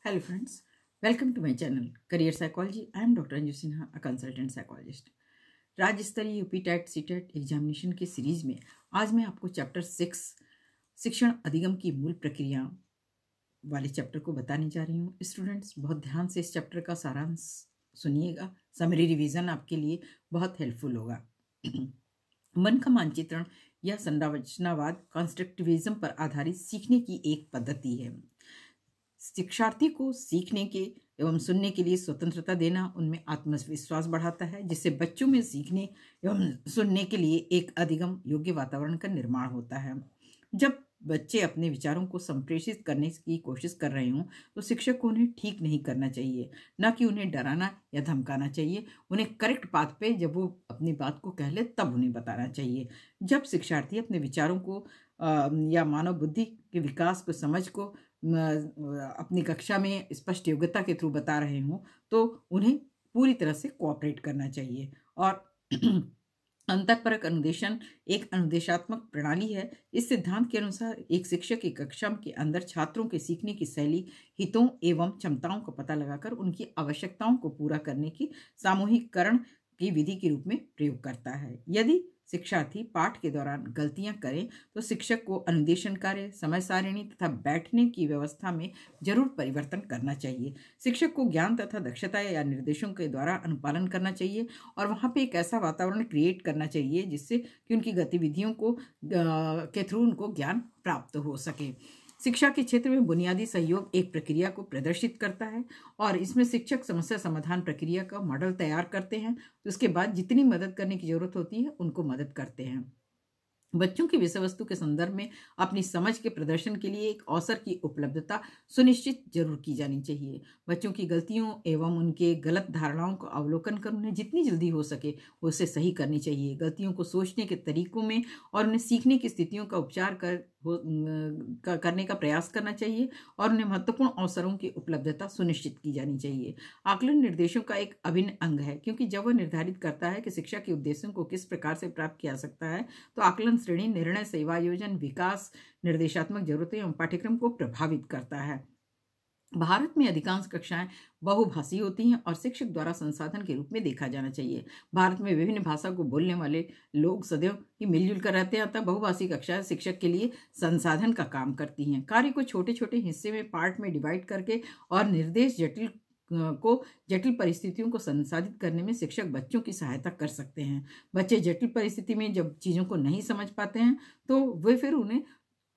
Hello friends, welcome to my channel Career Psychology. I am Dr. Anju Sinha, a consultant psychologist. राज्य स्तरीय UP TET CTET examination के series में आज मैं आपको चैप्टर 6 शिक्षण अधिगम की मूल प्रक्रिया वाले चैप्टर को बताने जा रही हूँ। स्टूडेंट्स बहुत ध्यान से इस चैप्टर का सारांश सुनिएगा। समरी रिवीजन आपके लिए बहुत हेल्पफुल होगा। मन का मानचित्रण या संरचनावाद कंस्ट्रक्टिविज्म पर आधारित सीखने की एक पद्धति है। शिक्षार्थी को सीखने के एवं सुनने के लिए स्वतंत्रता देना उनमें आत्मविश्वास बढ़ाता है, जिससे बच्चों में सीखने एवं सुनने के लिए एक अधिगम योग्य वातावरण का निर्माण होता है। जब बच्चे अपने विचारों को संप्रेषित करने की कोशिश कर रहे हों तो शिक्षक को उन्हें ठीक नहीं करना चाहिए, न कि उन्हें डराना या धमकाना चाहिए। उन्हें करेक्ट पाथ पे जब वो अपनी बात को कह ले तब उन्हें बताना चाहिए। जब शिक्षार्थी अपने विचारों को या मानव बुद्धि के विकास को समझ को अपनी कक्षा में स्पष्ट योग्यता के थ्रू बता रहे हों तो उन्हें पूरी तरह से कोऑपरेट करना चाहिए। और अंतःपरक अनुदेशन एक अनुदेशात्मक प्रणाली है। इस सिद्धांत के अनुसार एक शिक्षक की कक्षा के अंदर छात्रों के सीखने की शैली, हितों एवं क्षमताओं का पता लगाकर उनकी आवश्यकताओं को पूरा करने की सामूहिककरण की विधि के रूप में प्रयोग करता है। यदि शिक्षार्थी पाठ के दौरान गलतियां करें तो शिक्षक को अनुदेशन कार्य, समय सारिणी तथा बैठने की व्यवस्था में जरूर परिवर्तन करना चाहिए। शिक्षक को ज्ञान तथा दक्षता या निर्देशों के द्वारा अनुपालन करना चाहिए और वहां पे एक ऐसा वातावरण क्रिएट करना चाहिए जिससे कि उनकी गतिविधियों को के थ्रू उनको ज्ञान प्राप्त हो सके। शिक्षा के क्षेत्र में बुनियादी सहयोग एक प्रक्रिया को प्रदर्शित करता है और इसमें शिक्षक समस्या समाधान प्रक्रिया का मॉडल तैयार करते हैं। तो उसके बाद जितनी मदद करने की जरूरत होती है उनको मदद करते हैं। बच्चों की विषय वस्तु के संदर्भ में अपनी समझ के प्रदर्शन के लिए एक अवसर की उपलब्धता सुनिश्चित जरूर की जानी चाहिए। बच्चों की गलतियों एवं उनके गलत धारणाओं का अवलोकन कर उन्हें जितनी जल्दी हो सके उसे सही करनी चाहिए। गलतियों को सोचने के तरीकों में और उन्हें सीखने की स्थितियों का उपचार करने का प्रयास करना चाहिए और उन्हें महत्वपूर्ण अवसरों की उपलब्धता सुनिश्चित की जानी चाहिए। आकलन निर्देशों का एक अभिन्न अंग है, क्योंकि जब वह निर्धारित करता है कि शिक्षा के उद्देश्यों को किस प्रकार से प्राप्त किया जा सकता है तो आकलन श्रेणी, निर्णय, सेवायोजन, विकास, निर्देशात्मक जरूरतें एवं पाठ्यक्रम को प्रभावित करता है। भारत में अधिकांश कक्षाएं बहुभाषी होती हैं और शिक्षक द्वारा संसाधन के रूप में देखा जाना चाहिए। भारत में विभिन्न भाषा को बोलने वाले लोग सदैव ही मिलजुल कर रहते हैं, अतः बहुभाषी कक्षाएं शिक्षक के लिए संसाधन का काम करती हैं। कार्य को छोटे छोटे हिस्से में पार्ट में डिवाइड करके और निर्देश जटिल परिस्थितियों को संसाधित करने में शिक्षक बच्चों की सहायता कर सकते हैं। बच्चे जटिल परिस्थिति में जब चीज़ों को नहीं समझ पाते हैं तो वे फिर उन्हें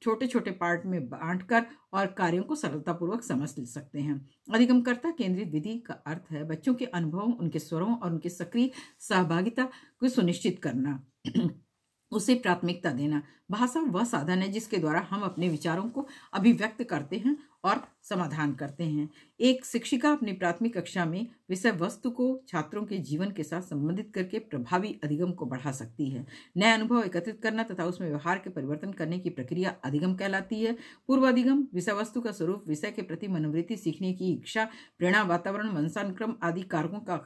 छोटे छोटे पार्ट में बांटकर और कार्यों को सरलतापूर्वक समझ सकते हैं। अधिगमकर्ता केंद्रित विधि का अर्थ है बच्चों के अनुभवों, उनके स्वरों और उनकी सक्रिय सहभागिता को सुनिश्चित करना, उसे प्राथमिकता देना। भाषा वह साधन है जिसके द्वारा हम अपने विचारों को अभिव्यक्त करते हैं और समाधान करते हैं। एक शिक्षिका अपनी प्राथमिक कक्षा में विषय वस्तु को छात्रों के जीवन के साथ संबंधित करके प्रभावी अधिगम को बढ़ा सकती है। नए अनुभव एकत्रित करना तथा उसमें व्यवहार के परिवर्तन करने की प्रक्रिया अधिगम कहलाती है। पूर्व अधिगम विषय वस्तु का स्वरूप, विषय के प्रति मनोवृत्ति, सीखने की इच्छा, प्रेरणा, वातावरण, वंशानुक्रम आदि कारकों का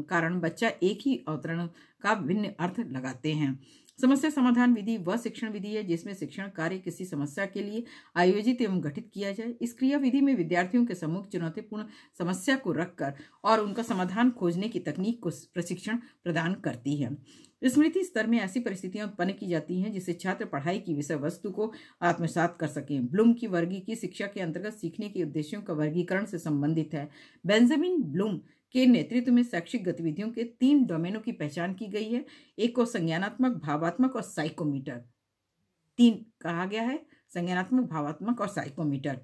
कारण बच्चा एक ही अवतरण का भिन्न अर्थ लगाते हैं। समस्या समाधान विधि वह शिक्षण विधि है जिसमें शिक्षण कार्य किसी समस्या के लिए आयोजित एवं गठित किया जाए। इस क्रिया विधि में विद्यार्थियों के सम्मुख चुनौतीपूर्ण समस्या को रखकर और उनका समाधान खोजने की तकनीक को प्रशिक्षण प्रदान करती है। स्मृति स्तर में ऐसी परिस्थितियां उत्पन्न की जाती हैं जिससे छात्र पढ़ाई की विषय वस्तु को आत्मसात कर सकें। ब्लूम की वर्गीकी शिक्षा के अंतर्गत सीखने के उद्देश्यों का वर्गीकरण से संबंधित है। बेंजामिन ब्लूम के नेतृत्व में शैक्षिक गतिविधियों के 3 डोमेनों की पहचान की गई है। एक को संज्ञानात्मक, भावात्मक और साइकोमीटर 3 कहा गया है। संज्ञानात्मक, भावात्मक और साइकोमीटर।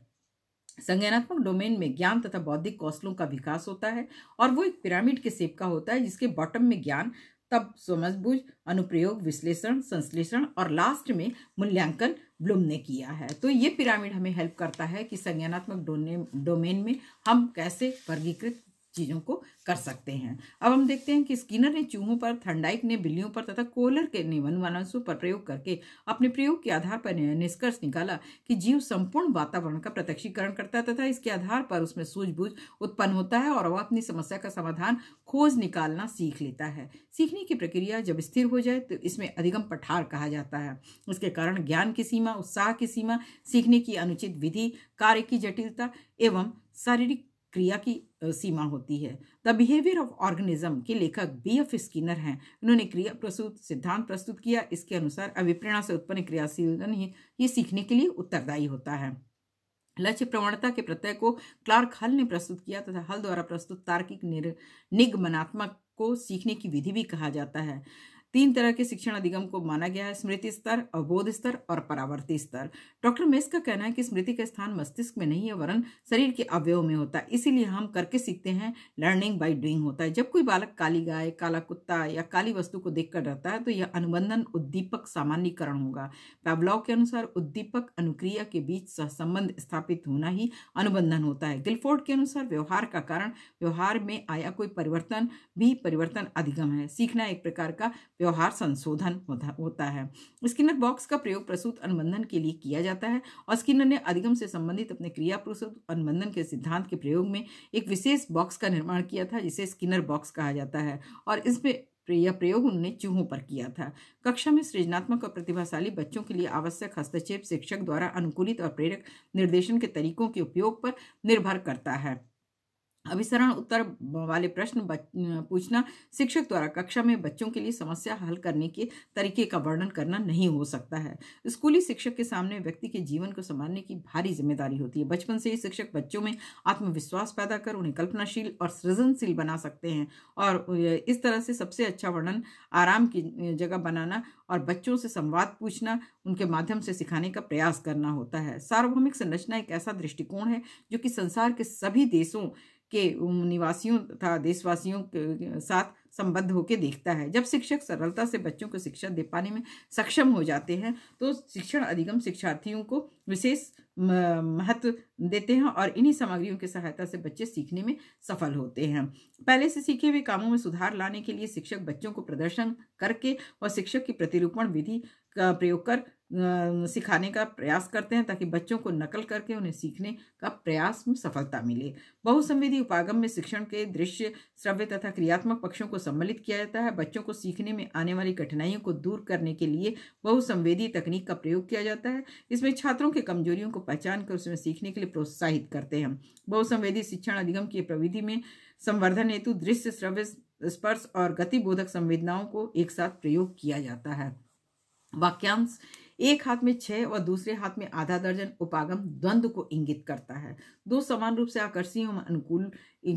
संज्ञानात्मक डोमेन में ज्ञान तथा बौद्धिक कौशलों का विकास होता है और वो एक पिरामिड के शेप का होता है जिसके बॉटम में ज्ञान, तब समझबूझ, अनुप्रयोग, विश्लेषण, संश्लेषण और लास्ट में मूल्यांकन ब्लूम ने किया है। तो ये पिरामिड हमें हेल्प करता है कि संज्ञानात्मक डोमेन में हम कैसे वर्गीकृत चीजों को कर सकते हैं। अब हम देखते हैं कि स्किनर ने चूहों पर, थर्नडाइक ने बिल्लियों पर तथा कोहलर के ने वनमानुषों पर प्रयोग करके अपने प्रयोग के आधार पर निष्कर्ष निकाला कि जीव संपूर्ण वातावरण का प्रत्यक्षीकरण करता है तथा इसके आधार पर उसमें सूझबूझ उत्पन्न होता है और वह अपनी समस्या का समाधान खोज निकालना सीख लेता है। सीखने की प्रक्रिया जब स्थिर हो जाए तो इसमें अधिगम पठार कहा जाता है। उसके कारण ज्ञान की सीमा, उत्साह की सीमा, सीखने की अनुचित विधि, कार्य की जटिलता एवं शारीरिक क्रिया की सीमा होती है। द बिहेवियर ऑफ ऑर्गेनिज्म के लेखक B.F. स्किनर हैं। इन्होंने क्रिया प्रसूत सिद्धांत प्रस्तुत किया। इसके अनुसार अभिप्रेरणा से उत्पन्न क्रियाशीलन ही ये सीखने के लिए उत्तरदायी होता है। लक्ष्य प्रवणता के प्रत्यय को क्लार्क हल ने प्रस्तुत किया तथा हल द्वारा प्रस्तुत तार्किक निगमनात्मक को सीखने की विधि भी कहा जाता है। 3 तरह के शिक्षण अधिगम को माना गया है: स्मृति स्तर, अवबोध स्तर और परावर्ती स्तर। डॉक्टर मेस का कहना है कि स्मृति का स्थान मस्तिष्क में नहीं है वरन शरीर के अवयव में होता है, इसीलिए हम करके सीखते हैं। लर्निंग बाय डूइंग होता है। जब कोई बालक काली गाय, काला कुत्ता या काली वस्तु को देखकर डरता है तो यह अनुबंधन उद्दीपक सामान्यीकरण होगा। पैवलॉव के अनुसार उद्दीपक अनुक्रिया के बीच सहसंबंध स्थापित होना ही अनुबंधन होता है। गिलफोर्ड के अनुसार व्यवहार का कारण व्यवहार में आया कोई परिवर्तन भी परिवर्तन अधिगम है। सीखना एक प्रकार का व्यवहार संशोधन होता है। स्किनर बॉक्स का प्रयोग प्रसूत अनुबंधन के लिए किया जाता है और स्किनर ने अधिगम से संबंधित अपने क्रिया प्रसूत अनुबंधन के सिद्धांत के प्रयोग में एक विशेष बॉक्स का निर्माण किया था जिसे स्किनर बॉक्स कहा जाता है और इसमें यह प्रयोग उन्होंने चूहों पर किया था। कक्षा में सृजनात्मक और प्रतिभाशाली बच्चों के लिए आवश्यक हस्तक्षेप शिक्षक द्वारा अनुकूलित और प्रेरक निर्देशन के तरीकों के उपयोग पर निर्भर करता है। अभिसरण उत्तर वाले प्रश्न पूछना शिक्षक द्वारा कक्षा में बच्चों के लिए समस्या हल करने के तरीके का वर्णन करना नहीं हो सकता है। स्कूली शिक्षक के सामने व्यक्ति के जीवन को संभालने की भारी जिम्मेदारी होती है। बचपन से ही शिक्षक बच्चों में आत्मविश्वास पैदा कर उन्हें कल्पनाशील और सृजनशील बना सकते हैं और इस तरह से सबसे अच्छा वर्णन आराम की जगह बनाना और बच्चों से संवाद पूछना उनके माध्यम से सिखाने का प्रयास करना होता है। सार्वभौमिक संरचना एक ऐसा दृष्टिकोण है जो कि संसार के सभी देशों के निवासियों तथा देशवासियों के साथ संबद्ध होकर देखता है। जब शिक्षक सरलता से बच्चों को शिक्षा दे पाने में सक्षम हो जाते हैं तो शिक्षण अधिगम शिक्षार्थियों को विशेष महत्व देते हैं और इन्हीं सामग्रियों की सहायता से बच्चे सीखने में सफल होते हैं। पहले से सीखे हुए कामों में सुधार लाने के लिए शिक्षक बच्चों को प्रदर्शन करके और शिक्षक की प्रतिरूपण विधि का प्रयोग कर सिखाने का प्रयास करते हैं ताकि बच्चों को नकल करके उन्हें सीखने का प्रयास में सफलता मिले। बहुसंवेदी उपागम में शिक्षण के दृश्य, श्रव्य तथा क्रियात्मक पक्षों को सम्मिलित किया जाता है। बच्चों को सीखने में आने वाली कठिनाइयों को दूर करने के लिए बहुसंवेदी तकनीक का प्रयोग किया जाता है। इसमें छात्रों की कमजोरियों को पहचान कर उसमें सीखने के लिए प्रोत्साहित करते हैं। बहुसंवेदी शिक्षण अधिगम की प्रविधि में संवर्धन हेतु दृश्य, श्रव्य, स्पर्श और गतिबोधक संवेदनाओं को एक साथ प्रयोग किया जाता है। वाक्यांश एक हाथ में 6 और दूसरे हाथ में आधा दर्जन उपागम द्वंद्व को इंगित करता है। दो समान रूप से आकर्षणीय एवं अनुकूल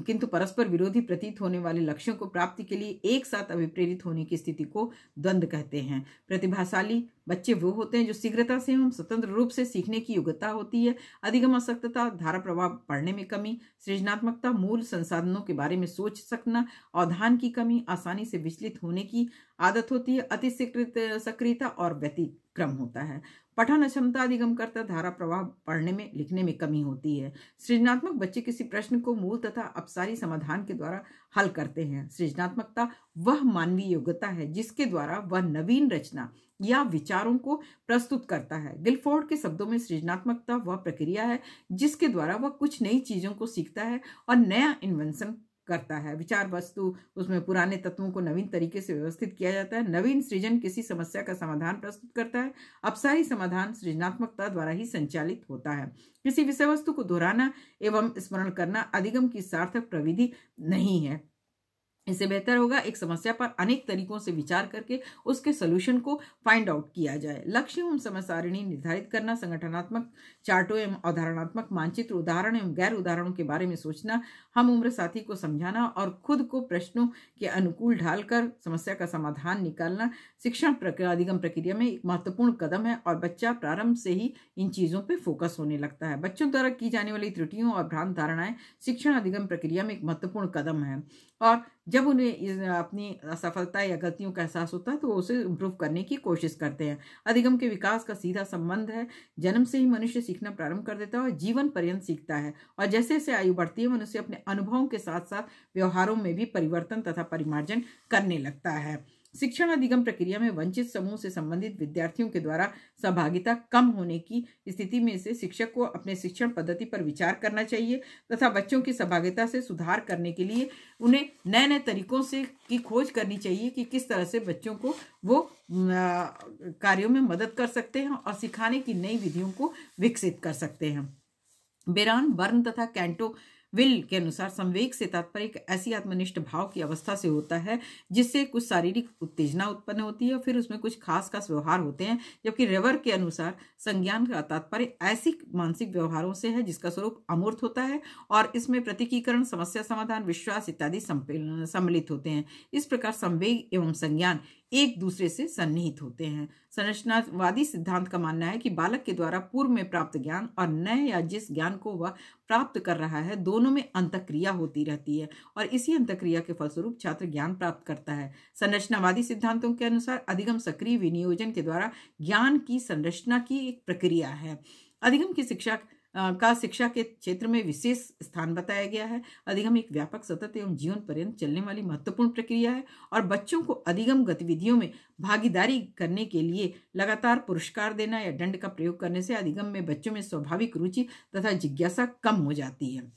किंतु परस्पर विरोधी प्रतीत होने वाले लक्ष्यों को प्राप्ति के लिए एक साथ अभिप्रेरित होने की स्थिति को द्वंद्व कहते हैं। प्रतिभाशाली बच्चे वो होते हैं जो शीघ्रता से एवं स्वतंत्र रूप से सीखने की योग्यता होती है। अधिगम आसक्तता, धारा प्रवाह पढ़ने में कमी, सृजनात्मकता, मूल संसाधनों के बारे में सोच सकना, अवधान की कमी, आसानी से विचलित होने की आदत होती है, अति सक्रियता और व्यतिक्रम होता है। पठन अक्षमता अधिगम करता, धारा प्रवाह पढ़ने में लिखने में कमी होती है। सृजनात्मक बच्चे किसी प्रश्न को मूल तथा अपसारी समाधान के द्वारा हल करते हैं। सृजनात्मकता वह मानवीय योग्यता है जिसके द्वारा वह नवीन रचना या विचारों को प्रस्तुत करता है। गिलफोर्ड के शब्दों में सृजनात्मकता वह प्रक्रिया है जिसके द्वारा वह कुछ नई चीजों को सीखता है और नया इन्वेंशन करता है। विचार वस्तु, उसमें पुराने तत्वों को नवीन तरीके से व्यवस्थित किया जाता है। नवीन सृजन किसी समस्या का समाधान प्रस्तुत करता है। अपसारी समाधान सृजनात्मकता द्वारा ही संचालित होता है। किसी विषय वस्तु को दोहराना एवं स्मरण करना अधिगम की सार्थक प्रविधि नहीं है। इससे बेहतर होगा एक समस्या पर अनेक तरीकों से विचार करके उसके सॉल्यूशन को फाइंड आउट किया जाए। लक्ष्य एवं समय सारिणी निर्धारित करना, संगठनात्मक चार्टों एवं अवधारणात्मक मानचित्र, उदाहरण एवं गैर उदाहरणों के बारे में सोचना, हम उम्र साथी को समझाना और खुद को प्रश्नों के अनुकूल ढालकर समस्या का समाधान निकालना शिक्षण अधिगम प्रक्रिया में एक महत्वपूर्ण कदम है और बच्चा प्रारंभ से ही इन चीजों पर फोकस होने लगता है। बच्चों द्वारा की जाने वाली त्रुटियों और भ्रांत धारणाएं शिक्षण अधिगम प्रक्रिया में एक महत्वपूर्ण कदम है और जब उन्हें अपनी असफलता या गलतियों का एहसास होता है तो वो उसे इम्प्रूव करने की कोशिश करते हैं। अधिगम के विकास का सीधा संबंध है। जन्म से ही मनुष्य सीखना प्रारंभ कर देता है और जीवन पर्यंत सीखता है और जैसे जैसे आयु बढ़ती है मनुष्य अपने अनुभवों के साथ साथ व्यवहारों में भी परिवर्तन तथा परिमार्जन करने लगता है। शिक्षण अधिगम प्रक्रिया में वंचित समूह से संबंधित विद्यार्थियों के द्वारा सहभागिता कम होने की स्थिति में से शिक्षक को अपने शिक्षण पद्धति पर विचार करना चाहिए तथा बच्चों की सहभागिता से सुधार करने के लिए उन्हें नए नए तरीकों से की खोज करनी चाहिए कि किस तरह से बच्चों को वो कार्यों में मदद कर सकते हैं और सिखाने की नई विधियों को विकसित कर सकते हैं। बेरान, बर्न तथा कैंटो विल के अनुसार संवेग से तात्पर्य एक ऐसी आत्मनिष्ठ भाव की अवस्था से होता है जिससे कुछ शारीरिक उत्तेजना उत्पन्न होती है और फिर उसमें कुछ खास व्यवहार होते हैं। जबकि रेवर के अनुसार संज्ञान का तात्पर्य ऐसी मानसिक व्यवहारों से है जिसका स्वरूप अमूर्त होता है और इसमें प्रतीकीकरण, समस्या समाधान, विश्वास इत्यादि सम्मिलित होते हैं। इस प्रकार संवेग एवं संज्ञान एक दूसरे से सन्निहित होते हैं। संरचनावादी सिद्धांत का मानना है कि बालक के द्वारा पूर्व में प्राप्त ज्ञान और नए या जिस ज्ञान को वह प्राप्त कर रहा है, दोनों में अंतःक्रिया होती रहती है और इसी अंतःक्रिया के फलस्वरूप छात्र ज्ञान प्राप्त करता है। संरचनावादी सिद्धांतों के अनुसार अधिगम सक्रिय विनियोजन के द्वारा ज्ञान की संरचना की एक प्रक्रिया है। अधिगम की शिक्षा के क्षेत्र में विशेष स्थान बताया गया है। अधिगम एक व्यापक, सतत एवं जीवन पर्यंत चलने वाली महत्वपूर्ण प्रक्रिया है और बच्चों को अधिगम गतिविधियों में भागीदारी करने के लिए लगातार पुरस्कार देना या दंड का प्रयोग करने से अधिगम में बच्चों में स्वाभाविक रुचि तथा जिज्ञासा कम हो जाती है।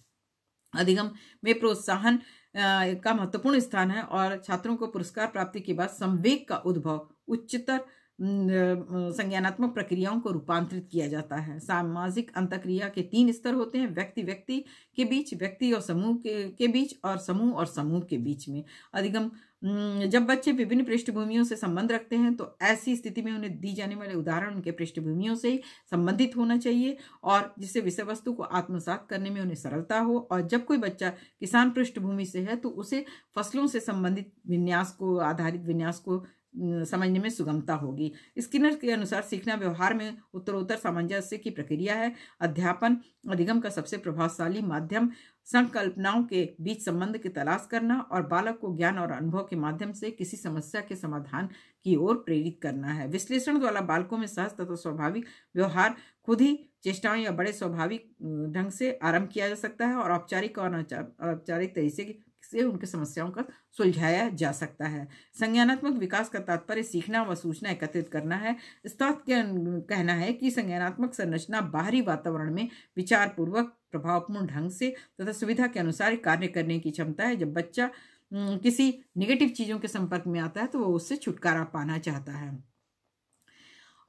अधिगम में प्रोत्साहन का महत्वपूर्ण स्थान है और छात्रों को पुरस्कार प्राप्ति के बाद संवेग का उद्भव उच्चतर संज्ञानात्मक प्रक्रियाओं को रूपांतरित किया जाता है। सामाजिक अंतःक्रिया के 3 स्तर होते हैं: व्यक्ति व्यक्ति के बीच, व्यक्ति और समूह के बीच और समूह के बीच में। अधिगम जब बच्चे विभिन्न पृष्ठभूमियों से संबंध रखते हैं तो ऐसी स्थिति में उन्हें दी जाने वाले उदाहरण उनके पृष्ठभूमियों से ही संबंधित होना चाहिए और जिससे विषय वस्तु को आत्मसात करने में उन्हें सरलता हो। और जब कोई बच्चा किसान पृष्ठभूमि से है तो उसे फसलों से संबंधित आधारित विन्यास को समझने में सुगमता होगी। स्किनर के अनुसार सीखना व्यवहार में उत्तरोत्तर सामंजस्य की प्रक्रिया है। अध्यापन अधिगम का सबसे प्रभावशाली माध्यम संकल्पनाओं के बीच संबंध की तलाश करना और बालक को ज्ञान और अनुभव के माध्यम से किसी समस्या के समाधान की ओर प्रेरित करना है। विश्लेषण द्वारा बालकों में सहज तथा स्वाभाविक व्यवहार खुद ही चेष्टाओं या बड़े स्वाभाविक ढंग से आरंभ किया जा सकता है और औपचारिक और अनौपचारिक तरीके से उनकी समस्याओं का सुलझाया जा सकता है। संज्ञानात्मक विकास का तात्पर्य सीखना व सूचना एकत्रित करना है। स्टॉक का कहना है कि संज्ञानात्मक संरचना बाहरी वातावरण में विचारपूर्वक, प्रभावपूर्ण ढंग से तथा सुविधा के अनुसार कार्य करने की क्षमता है। जब बच्चा किसी नेगेटिव चीजों के संपर्क में आता है तो वो उससे छुटकारा पाना चाहता है।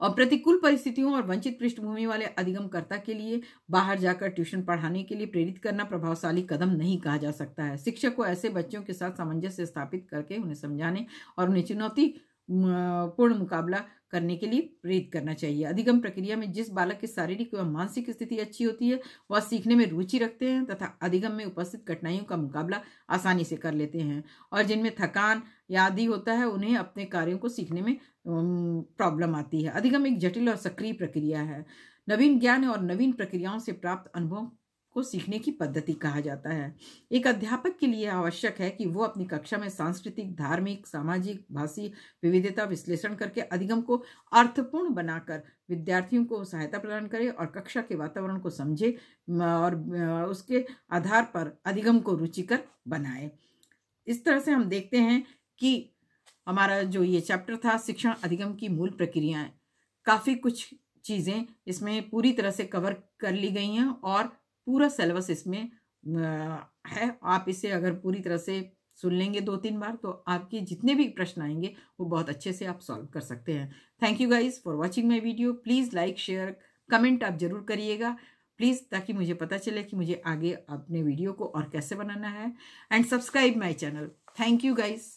और प्रतिकूल परिस्थितियों और वंचित पृष्ठभूमि वाले अधिगमकर्ता के लिए बाहर जाकर ट्यूशन पढ़ाने के लिए प्रेरित करना प्रभावशाली कदम नहीं कहा जा सकता है। शिक्षक को ऐसे बच्चों के साथ सामंजस्य स्थापित करके उन्हें समझाने और उन्हें चुनौती पूर्ण मुकाबला करने के लिए प्रेरित करना चाहिए। अधिगम प्रक्रिया में जिस बालक की शारीरिक एवं मानसिक स्थिति अच्छी होती है वह सीखने में रुचि रखते हैं तथा अधिगम में उपस्थित कठिनाइयों का मुकाबला आसानी से कर लेते हैं और जिनमें थकान या आदि होता है उन्हें अपने कार्यों को सीखने में प्रॉब्लम आती है। अधिगम एक जटिल और सक्रिय प्रक्रिया है। नवीन ज्ञान और नवीन प्रक्रियाओं से प्राप्त अनुभव को सीखने की पद्धति कहा जाता है। एक अध्यापक के लिए आवश्यक है कि वो अपनी कक्षा में सांस्कृतिक, धार्मिक, सामाजिक, भाषी विविधता विश्लेषण करके अधिगम को अर्थपूर्ण बनाकर विद्यार्थियों को सहायता प्रदान करे और कक्षा के वातावरण को समझे और उसके आधार पर अधिगम को रुचिकर बनाए। इस तरह से हम देखते हैं कि हमारा जो ये चैप्टर था शिक्षण अधिगम की मूल प्रक्रियाएं, काफ़ी कुछ चीज़ें इसमें पूरी तरह से कवर कर ली गई हैं और पूरा सिलेबस इसमें है। आप इसे अगर पूरी तरह से सुन लेंगे 2-3 बार तो आपके जितने भी प्रश्न आएंगे वो बहुत अच्छे से आप सॉल्व कर सकते हैं। Thank you guys for watching my video. Please like, share, comment आप ज़रूर करिएगा प्लीज़, ताकि मुझे पता चले कि मुझे आगे अपने वीडियो को और कैसे बनाना है। And subscribe my channel. Thank you guys.